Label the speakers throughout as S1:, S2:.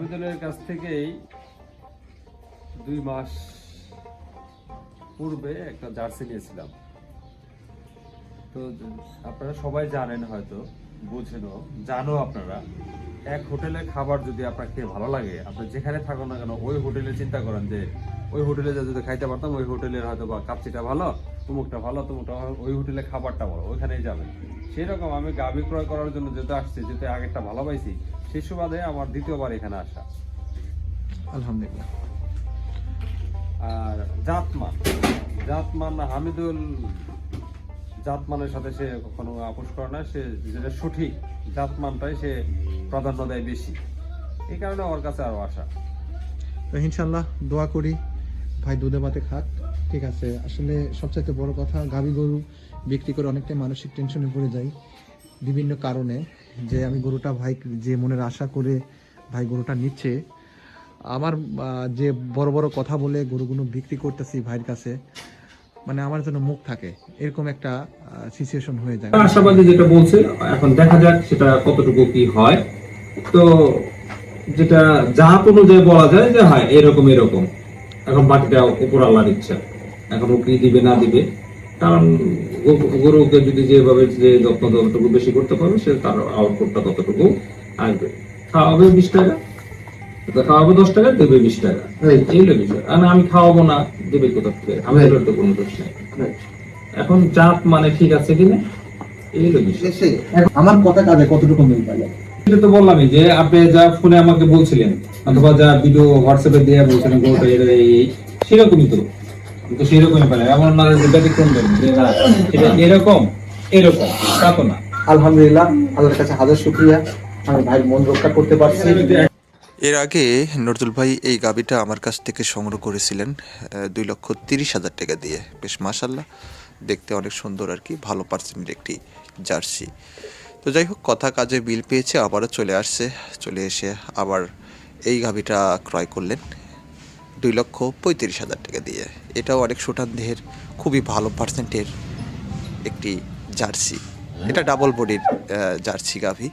S1: হামিদুলের কাছ থেকেই 2 মাস পূর্বে একটা জার্সি নিয়েছিলাম। তো আপনারা সবাই জানেন, হয়তো বুঝেনও, জানো আপনারা, এক হোটেলে খাবার যদি আপনার খেয়ে ভালো লাগে, আপনি যেখানে থাকুন না কেন ওই হোটেলে চিন্তা করেন যে ওই হোটেলে যদি খাইতে পারতাম, ওই হোটেলের হয়তো বা কাচ্চিটা ভালো, তুমুকটা ভালো, তুমুকটা ওই হোটেলে খাবারটা ভালো, ওইখানেই যাবেন। সেই রকম আমি গাভী ক্রয় করার জন্য যেহেতু আসছি, যেহেতু আগেরটা ভালো পাইছি, সেই সুবাদে আমার দ্বিতীয়বার এখানে আসা।
S2: আলহামদুলিল্লাহ।
S1: আর জাতমান হামিদুল জাতমানের সাথে সে কখনো আপোষ করে না। সে যেটা সঠিক জাতমানটাই সে প্রাধান্য দেয় বেশি, এই কারণে ওর কাছে আরো আসা।
S2: তো ইনশাল্লাহ দোয়া করি ভাই দুধে ভাতে খাক। ঠিক আছে, আসলে সবচাইতে বড় কথা, গাভী গরু বিক্রি করে অনেকটাই মানসিক টেনশনে পড়ে যাই বিভিন্ন কারণে, যে আমি গরুটা ভাই যে মনের আশা করে ভাই গরুটা নিচ্ছে, আমার যে বড় বড় কথা বলে গরুগুলো বিক্রি করতেছি ভাইয়ের কাছে, মানে আমার জন্য মুখ থাকে, এরকম একটা সিচুয়েশন হয়ে যায়।
S3: আশাবাদী যেটা বলছে, এখন দেখা যাক সেটা কতটুকু কি হয়। তো যেটা জাত অনুযায়ী বলা যায় যে হয় এরকম এরকম, এখন বাকিটা উপর আল্লাহর ইচ্ছা। এখন ও কি দিবে না দিবে, কারণ গরুকে যদি যেভাবে যে যত্ন যতটুকু বেশি করতে পারবে, সে তার আউটপুটটা ততটুকু আসবে। খাওয়াবে 20 টাকা, খাওয়াবো 10 টাকা, দেবে 20 টাকা, এই হলো বিষয়। আর আমি খাওয়াবো না, দেবে কোথা থেকে? আমাদের তো কোনো দোষ নেই। এখন জাত মানে ঠিক আছে কিনা, এই হলো বিষয়।
S2: আমার কথা কাজে কতটুকু মিল পাই?
S3: এটা তো বললামই যে আপনি যা ফোনে আমাকে বলছিলেন, অথবা যা ভিডিও হোয়াটসঅ্যাপে দিয়ে বলছিলেন গরুটা এই সেরকমই তো, তো সেরকমই পারে। এমন না যে ব্যতিক্রম দেন যে না এটা এরকম এরকম, তা তো না।
S2: আলহামদুলিল্লাহ, আল্লাহর কাছে হাজার শুকরিয়া, আমি ভাই মন রক্ষা করতে পারছি।
S4: এর আগে নজরুল ভাই এই গাভীটা আমার কাছ থেকে সংগ্রহ করেছিলেন 2,30,000 টাকা দিয়ে। বেশ মাশাল্লাহ, দেখতে অনেক সুন্দর আর কি, ভালো পার্সেন্টের একটি জার্সি। তো যাই হোক, কথা কাজে বিল পেয়েছে, আবারও চলে এসে আবার এই গাভীটা ক্রয় করলেন 2,35,000 টাকা দিয়ে। এটাও অনেক সুঠাম দেহের, খুবই ভালো পার্সেন্টের একটি জার্সি। এটা ডাবল বডির জার্সি গাভী।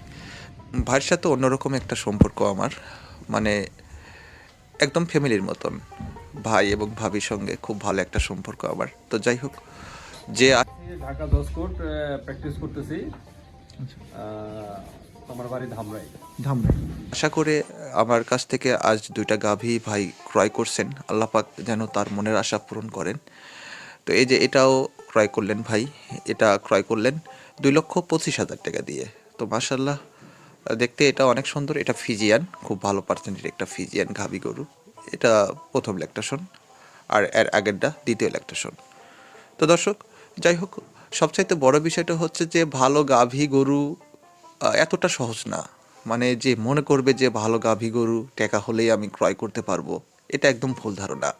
S4: ভাইয়ের সাথে অন্যরকম একটা সম্পর্ক আমার, মানে একদম ফ্যামিলির মতন। ভাই এবং ভাবির সঙ্গে খুব ভালো একটা সম্পর্ক আমার। তো যাই হোক, যে
S1: ঢাকা 10 কোট প্র্যাকটিস করতেছি। আমার বাড়ি ধামরাই।
S4: আশা করে আমার কাছ থেকে আজ 2টা গাভী ভাই ক্রয় করছেন, আল্লাহ পাক যেন তার মনের আশা পূরণ করেন। তো এই যে এটাও ক্রয় করলেন ভাই, এটা ক্রয় করলেন 2,25,000 টাকা দিয়ে। তো মাশাল্লাহ, দেখতে এটা অনেক সুন্দর। এটা ফিজিয়ান, খুব ভালো পার্সেন্টের একটা ফিজিয়ান গাভী গরু। এটা প্রথম ল্যাকটেশন, আর এর আগেরটা দ্বিতীয় ল্যাকটেশন। তো দর্শক, যাই হোক, সবচাইতে বড় বিষয়টা হচ্ছে যে ভালো গাভী গরু এতটা সহজ না। মানে যে মনে করবে যে ভালো গাভী গরু টাকা হলেই আমি ক্রয় করতে পারবো, এটা একদম ভুল ধারণা।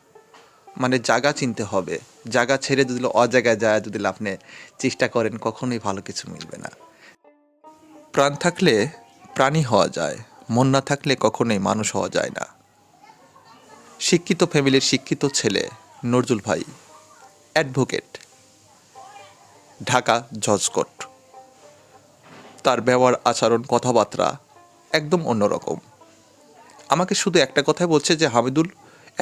S4: মানে জায়গা চিনতে হবে, জায়গা ছেড়ে যদি অজায়গায় যায় যদি আপনি চেষ্টা করেন, কখনোই ভালো কিছু মিলবে না। প্রাণ থাকলে প্রাণী হওয়া যায়, মন না থাকলে কখনোই মানুষ হওয়া যায় না। শিক্ষিত ফ্যামিলির শিক্ষিত ছেলে নজরুল ভাই, অ্যাডভোকেট, ঢাকা জজ কোর্ট। তার ব্যবহার, আচরণ, কথাবার্তা একদম অন্যরকম। আমাকে শুধু একটা কথাই বলছে যে হামিদুল,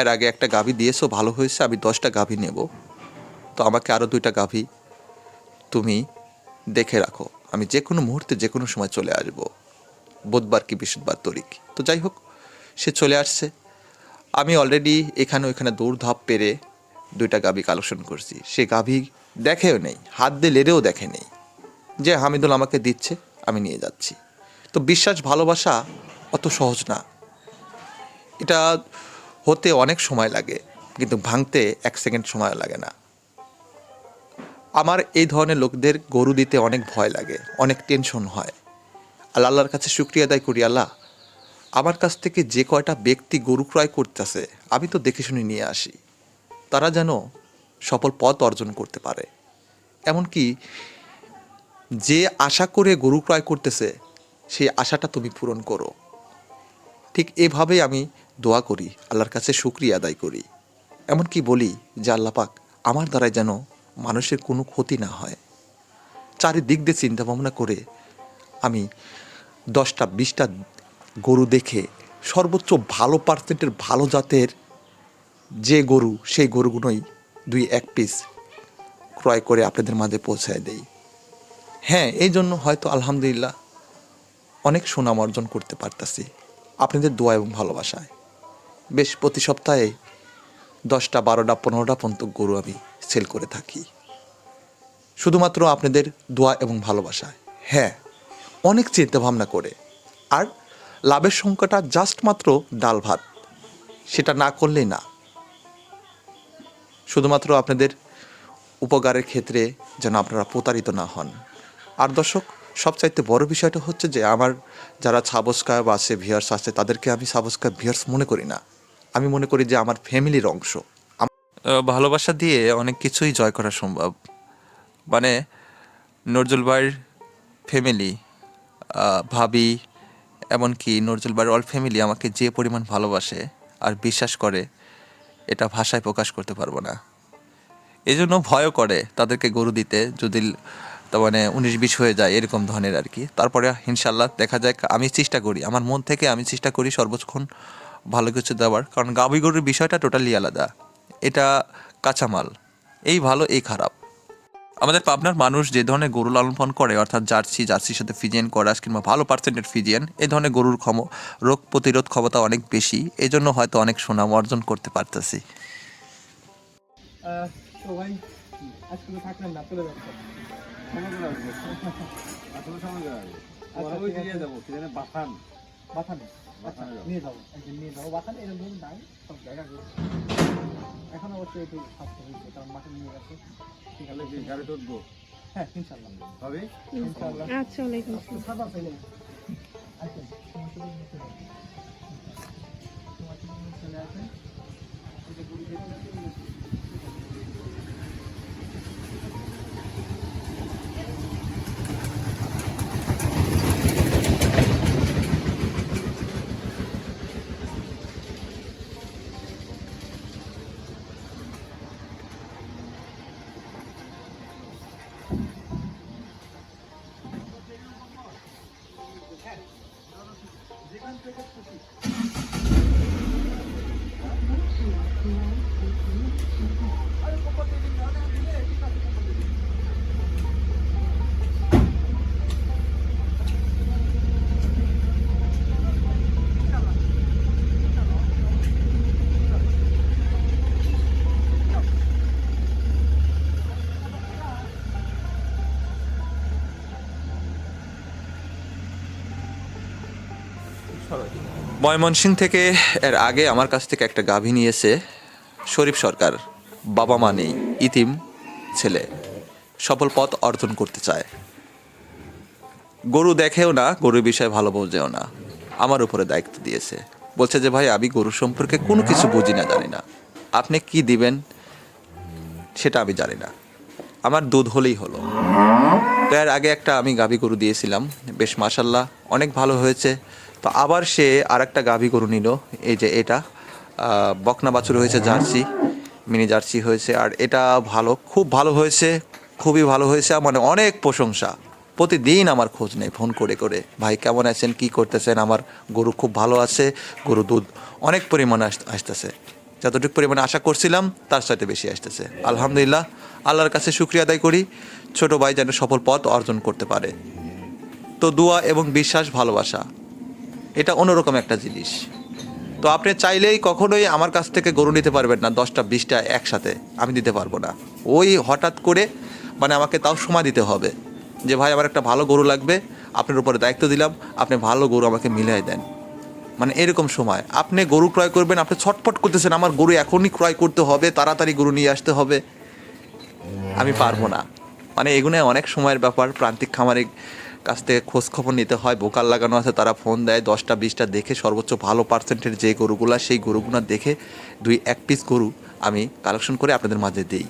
S4: এর আগে একটা গাভী দিয়েছো, ভালো হয়েছে, আমি 10টা গাভী নেব, তো আমাকে আরও 2টা গাভী তুমি দেখে রাখো, আমি যে কোনো মুহূর্তে যে কোনো সময় চলে আসবো, বুধবার কি বৃহস্পতিবার তারিখ। তো যাই হোক, সে চলে আসছে। আমি অলরেডি এখানে ওইখানে দৌড়ধাপ পেরে 2টা গাভী কালেকশন করছি। সে গাভী দেখেও নেই, হাত দিয়ে লেড়েও দেখে নেই, যে হামিদুল আমাকে দিচ্ছে, আমি নিয়ে যাচ্ছি। তো বিশ্বাস ভালোবাসা অত সহজ না, এটা হতে অনেক সময় লাগে, কিন্তু ভাঙতে 1 সেকেন্ড সময় লাগে না। আমার এই ধরনের লোকদের গরু দিতে অনেক ভয় লাগে, অনেক টেনশন হয়। আল্লাহর কাছে শুকরিয়া আদায় করি, আল্লাহ আমার কাছ থেকে যে কয়টা ব্যক্তি গরু ক্রয় করতেছে, আমি তো দেখে শুনে নিয়ে আসি, তারা যেন সফল পথ অর্জন করতে পারে। এমনকি যে আশা করে গরু ক্রয় করতেছে, সেই আশাটা তুমি পূরণ করো। ঠিক এভাবেই আমি দোয়া করি, আল্লাহর কাছে শুকরিয়া আদায় করি। এমনকি বলি যে আল্লাহ পাক, আমার দ্বারাই যেন মানুষের কোনো ক্ষতি না হয়। চারিদিক দিয়ে চিন্তা ভাবনা করে আমি 10টা 20টা গরু দেখে সর্বোচ্চ ভালো পার্সেন্টের ভালো জাতের যে গরু, সেই গরুগুলোই 2-1 পিস ক্রয় করে আপনাদের মাঝে পৌঁছায় দেই। হ্যাঁ, এই জন্য হয়তো আলহামদুলিল্লাহ অনেক সুনাম অর্জন করতে পারতাছি আপনাদের দোয়া এবং ভালোবাসায়। বেশ প্রতি সপ্তাহে 10টা 12টা 15টা পর্যন্ত গরু আমি সেল করে থাকি শুধুমাত্র আপনাদের দোয়া এবং ভালোবাসায়। হ্যাঁ, অনেক চিন্তা ভাবনা করে, আর লাভের সংখ্যাটা জাস্ট মাত্র ডাল ভাত, সেটা না করলেই না। শুধুমাত্র আপনাদের উপকারের ক্ষেত্রে যেন আপনারা প্রতারিত না হন। আর দর্শক, সবচাইতে বড় বিষয়টা হচ্ছে যে আমার যারা সাবস্ক্রাইব আছে, ভিউয়ার্স আছে, তাদেরকে আমি সাবস্ক্রাইব ভিউয়ার্স মনে করি না। আমি মনে করি যে আমার ফ্যামিলির অংশ। ভালোবাসা দিয়ে অনেক কিছুই জয় করা সম্ভব। মানে নজরুল ভাইয়ের ফ্যামিলি, ভাবি, এমনকি নজরুল ভাইয়ের অল ফ্যামিলি আমাকে যে পরিমাণ ভালোবাসে আর বিশ্বাস করে, এটা ভাষায় প্রকাশ করতে পারবো না। এই জন্য ভয়ও করে তাদেরকে গরু দিতে, যদি তার মানে 19-20 হয়ে যায় এরকম ধরনের আর কি। তারপরে ইনশাল্লাহ দেখা যায়, আমি চেষ্টা করি, আমার মন থেকে আমি চেষ্টা করি সর্বক্ষণ ভালো কিছু দেওয়ার। কারণ গাভী গরুর বিষয়টা টোটালি আলাদা, এটা কাঁচামাল, এই ভালো এই খারাপ। আমাদের পাবনার মানুষ যে ধরনের গরু লালন পালন করে, অর্থাৎ জার্সির সাথে ফিজিয়ান করাস কিংবা ভালো পার্সেন্টের ফিজিয়ান, এই ধরনের গরুর রোগ প্রতিরোধ ক্ষমতা অনেক বেশি। এই জন্য হয়তো অনেক সুনাম অর্জন করতে পারতেছি।
S2: তো ভাই আজকে তো থাকলেন না, চলে যাচ্ছেন। বাথানে নিয়ে যাবো, একদিন নিয়ে যাবো বাথানে। এরকম ধরুন নাই সব জায়গা এখন অবশ্যই একটু স্বাস্থ্য হয়েছে, কারণ মাঠে নিয়ে গেছে। ঠিক আছে, গাড়ি তুলবো। হ্যাঁ, ইনশাল্লাহ হবে, ইনশাল্লাহ।
S5: আচ্ছা, ওয়ালাইকুম আসসালাম।
S2: সাদা পেলে চলে আসেন।
S4: ময়মনসিংহ থেকে এর আগে আমার কাছ থেকে একটা গাভী নিয়েছে শরীফ সরকার। বাবা মা নেই, ইতিম ছেলে, সফল পথ অর্জন করতে চায়। গরু দেখেও না, গরুর বিষয়ে ভালো বোঝেও না, আমার উপরে দায়িত্ব দিয়েছে। বলছে যে ভাই, আমি গরু সম্পর্কে কোনো কিছু বুঝি না, জানি না, আপনি কি দিবেন সেটা আমি জানি না, আমার দুধ হলেই হলো। তো এর আগে একটা আমি গাভী গরু দিয়েছিলাম, বেশ মাশাল্লাহ অনেক ভালো হয়েছে। তো আবার সে আর একটা গাভী গরু নিল, এই যে এটা বকনা বাছুর হয়েছে, জার্সি, মিনি জার্সি হয়েছে। আর এটা ভালো, খুব ভালো হয়েছে, খুবই ভালো হয়েছে, মানে অনেক প্রশংসা। প্রতিদিন আমার খোঁজ নেই ফোন করে করে, ভাই কেমন আছেন, কি করতেছেন, আমার গরু খুব ভালো আছে, গরু দুধ অনেক পরিমাণে আসতেছে, যতটুকু পরিমাণে আশা করছিলাম তার সাথে বেশি আসতেছে। আলহামদুলিল্লাহ, আল্লাহর কাছে শুকরিয়া আদায় করি, ছোট ভাই যেন সফল পথ অর্জন করতে পারে। তো দোয়া এবং বিশ্বাস, ভালোবাসা, এটা অন্যরকম একটা জিনিস। তো আপনি চাইলেই কখনোই আমার কাছ থেকে গরু নিতে পারবেন না 10টা 20টা একসাথে, আমি দিতে পারবো না। ওই হঠাৎ করে, মানে আমাকে তাও সময় দিতে হবে যে ভাই আমার একটা ভালো গরু লাগবে, আপনার উপরে দায়িত্ব দিলাম, আপনি ভালো গরু আমাকে মিলাই দেন। মানে এরকম সময় আপনি গরু ক্রয় করবেন, আপনি ছটফট করতেছেন আমার গরু এখনই ক্রয় করতে হবে, তাড়াতাড়ি গরু নিয়ে আসতে হবে, আমি পারবো না। মানে এগুলো অনেক সময়ের ব্যাপার। প্রান্তিক খামারের কাছ থেকে খোঁজ খবর নিতে হয়, বোকাল লাগানো আছে, তারা ফোন দেয়, 10টা 20টা দেখে সর্বোচ্চ ভালো পার্সেন্টের যে গরুগুলা, সেই গরুগুলো দেখে 2-1 পিস গরু আমি কালেকশন করে আপনাদের মাঝে দিই।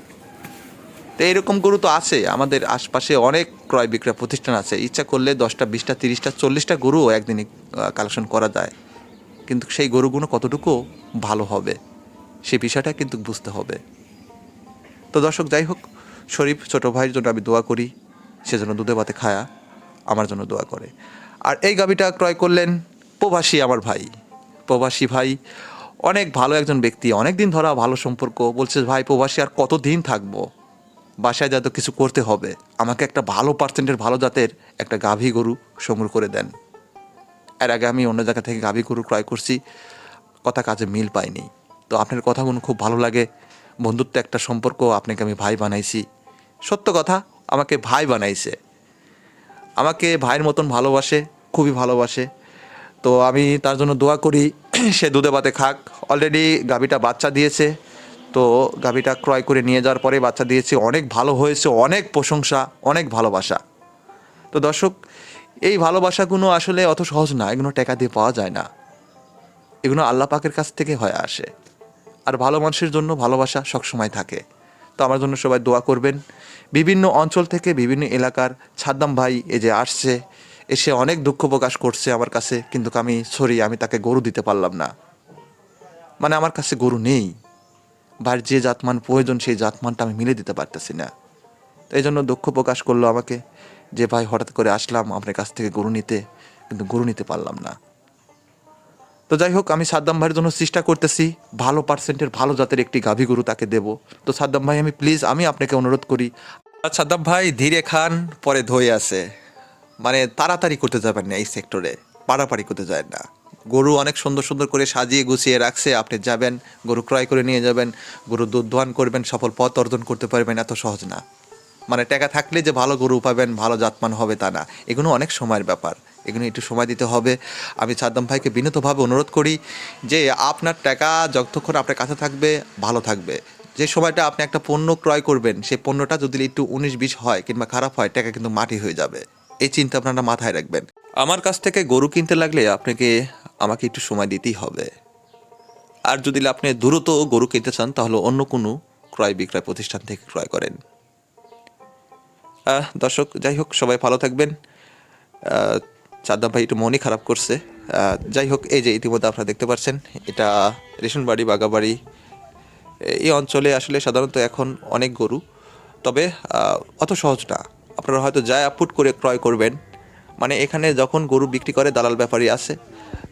S4: তো এইরকম গরু তো আছে আমাদের আশপাশে, অনেক ক্রয় বিক্রয় প্রতিষ্ঠান আছে, ইচ্ছা করলে 10টা 20টা 30টা 40টা গরুও একদিনই কালেকশন করা যায়। কিন্তু সেই গরুগুলো কতটুকু ভালো হবে সেই বিষয়টা কিন্তু বুঝতে হবে। তো দর্শক, যাই হোক, শরীফ ছোটো ভাইয়ের জন্য আমি দোয়া করি, সেজন্য দুধে ভাতে খায়া আমার জন্য দোয়া করে। আর এই গাভীটা ক্রয় করলেন প্রবাসী আমার ভাই, প্রবাসী ভাই অনেক ভালো একজন ব্যক্তি, অনেক দিন ধরা ভালো সম্পর্ক। বলছে ভাই প্রবাসী আর কতদিন থাকবো, বাসায় যত কিছু করতে হবে, আমাকে একটা ভালো পার্সেন্টের ভালো জাতের একটা গাভী গরু সংগ্রহ করে দেন। এর আগে আমি অন্য জায়গা থেকে গাভী গরু ক্রয় করছি, কথা কাজে মিল পাইনি। তো আপনার কথাগুলো খুব ভালো লাগে, বন্ধুত্ব একটা সম্পর্ক, আপনাকে আমি ভাই বানাইছি। সত্য কথা, আমাকে ভাই বানাইছে, আমাকে ভাইয়ের মতন ভালোবাসে, খুবই ভালোবাসে। তো আমি তার জন্য দোয়া করি সে দুধে ভাতে খাক। অলরেডি গাভীটা বাচ্চা দিয়েছে, তো গাভীটা ক্রয় করে নিয়ে যাওয়ার পরে বাচ্চা দিয়েছে, অনেক ভালো হয়েছে, অনেক প্রশংসা, অনেক ভালোবাসা। তো দর্শক, এই ভালোবাসাগুলো আসলে অত সহজ না, এগুলো টাকা দিয়ে পাওয়া যায় না, এগুলো আল্লাহ পাকের কাছ থেকে হয়ে আসে। আর ভালো মানুষের জন্য ভালোবাসা সবসময় থাকে। তো আমার জন্য সবাই দোয়া করবেন। বিভিন্ন অঞ্চল থেকে বিভিন্ন এলাকার সাদ্দাম ভাই এই যে আসছে, এসে অনেক দুঃখ প্রকাশ করছে আমার কাছে, কিন্তু আমি তাকে গরু দিতে পারলাম না। মানে আমার কাছে গরু নেই, ভাইয়ের যে জাতমান প্রয়োজন সেই জাতমানটা আমি মিলে দিতে পারতেছি না। তো এই জন্য দুঃখ প্রকাশ করলো আমাকে যে ভাই হঠাৎ করে আসলাম আপনার কাছ থেকে গরু নিতে, কিন্তু গরু নিতে পারলাম না। তো যাই হোক, আমি সাদ্দাম ভাইয়ের জন্য চেষ্টা করতেছি ভালো পার্সেন্টের ভালো জাতের একটি গাভী গরু তাকে দেব। তো সাদ্দাম ভাই আমি আপনাকে অনুরোধ করি, সাদ্দাম ভাই ধীরে খান পরে ধয়ে আছে, মানে তাড়াতাড়ি করতে যাবেন না, এই সেক্টরে পাড়াপাড়ি করতে যায় না। গরু অনেক সুন্দর সুন্দর করে সাজিয়ে গুছিয়ে রাখছে, আপনি যাবেন গরু ক্রয় করে নিয়ে যাবেন, গরু দুধ দোয়ান করবেন, সফল পথ অর্জন করতে পারবেন, এত সহজ না। মানে টাকা থাকলে যে ভালো গরু পাবেন, ভালো জাতমান হবে তা না, এগুলো অনেক সময়ের ব্যাপার, এগুলো একটু সময় দিতে হবে। আমি সাদ্দাম ভাইকে বিনীতভাবে অনুরোধ করি যে আপনার টাকা যতক্ষণ আপনার কাছে থাকবে ভালো থাকবে। যে সময়টা আপনি একটা পণ্য ক্রয় করবেন, সেই পণ্যটা যদি একটু 19-20 হয় কিংবা খারাপ হয়, টাকা কিন্তু মাটি হয়ে যাবে। এই চিন্তা আপনারা মাথায় রাখবেন। আমার কাছ থেকে গরু কিনতে লাগলে আমাকে একটু সময় দিতেই হবে। আর যদি আপনি দ্রুত গরু কিনতে চান তাহলে অন্য কোনো ক্রয় বিক্রয় প্রতিষ্ঠান থেকে ক্রয় করেন। দর্শক, যাই হোক, সবাই ভালো থাকবেন। সাদ্দাম ভাই একটু মনই খারাপ করছে। যাই হোক, এই যে ইতিমধ্যে আপনারা দেখতে পাচ্ছেন, এটা রেশনবাড়ি বাগাবাড়ি এই অঞ্চলে আসলে সাধারণত এখন অনেক গরু, তবে অত সহজ না। আপনারা হয়তো যায় আপুট করে ক্রয় করবেন, মানে এখানে যখন গরু বিক্রি করে দালাল ব্যাপারী আছে,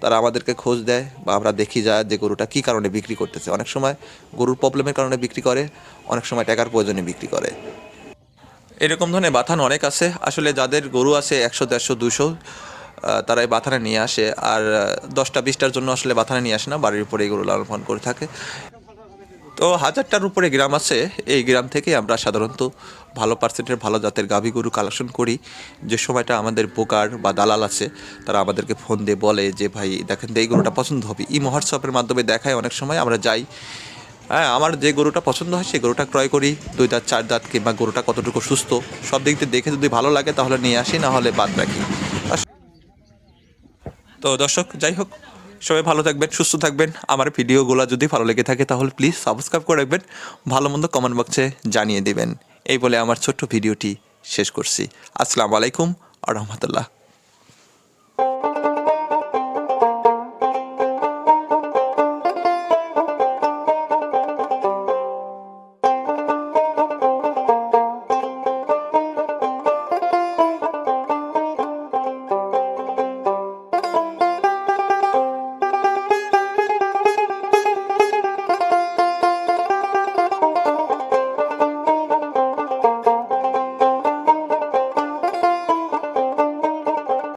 S4: তারা আমাদেরকে খোঁজ দেয় বা আমরা দেখি যায় যে গরুটা কী কারণে বিক্রি করতেছে। অনেক সময় গরুর প্রবলেমের কারণে বিক্রি করে, অনেক সময় টাকার প্রয়োজনে বিক্রি করে। এরকম ধরনের বাথান অনেক আছে আসলে, যাদের গরু আছে 100, 150, 200, তারা এই বাথানে নিয়ে আসে। আর 10টা-20টার জন্য আসলে বাথানে নিয়ে আসে না, বাড়ির উপরে এই গরু লালন পালন করে থাকে। তো 1000টার উপরে গ্রাম আছে, এই গ্রাম থেকে আমরা সাধারণত ভালো পার্সেন্টের ভালো জাতের গাভী গরু কালেকশন করি। যে সময়টা আমাদের ব্রোকার বা দালাল আছে, তারা আমাদেরকে ফোন দিয়ে বলে যে ভাই দেখেন তো এই গরুটা পছন্দ হবে, হোয়াটসঅ্যাপের মাধ্যমে দেখায়, অনেক সময় আমরা যাই। হ্যাঁ, আমার যে গরুটা পছন্দ হয় সেই গরুটা ক্রয় করি। 2 দাঁত 4 দাঁত কিংবা গরুটা কতটুকু সুস্থ, সব দিক দিয়ে দেখে যদি ভালো লাগে তাহলে নিয়ে আসি, না হলে বাদ রাখি। তো দর্শক, যাই হোক, সবাই ভালো থাকবেন, সুস্থ থাকবেন। আমার ভিডিওগুলো যদি ভালো লেগে থাকে তাহলে প্লিজ সাবস্ক্রাইব করে রাখবেন, ভালো মন্দ কমেন্ট বক্সে জানিয়ে দেবেন। এই বলে আমার ছোট্ট ভিডিওটি শেষ করছি। আসসালামু আলাইকুম ওয়া রাহমাতুল্লাহ।